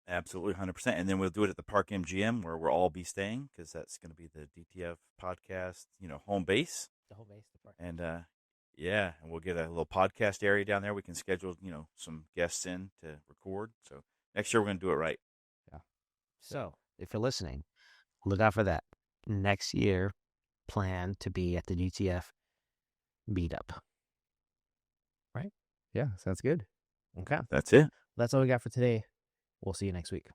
Absolutely, 100%. And then we'll do it at the Park MGM, where we'll all be staying, because that's going to be the DTF podcast, home base. The home base, the park. And and we'll get a little podcast area down there. We can schedule, some guests in to record. So next year we're going to do it right. Yeah. So if you're listening, look out for that. Next year, plan to be at the DTF Meetup. Right? Yeah, sounds good. Okay. That's it. That's all we got for today. We'll see you next week.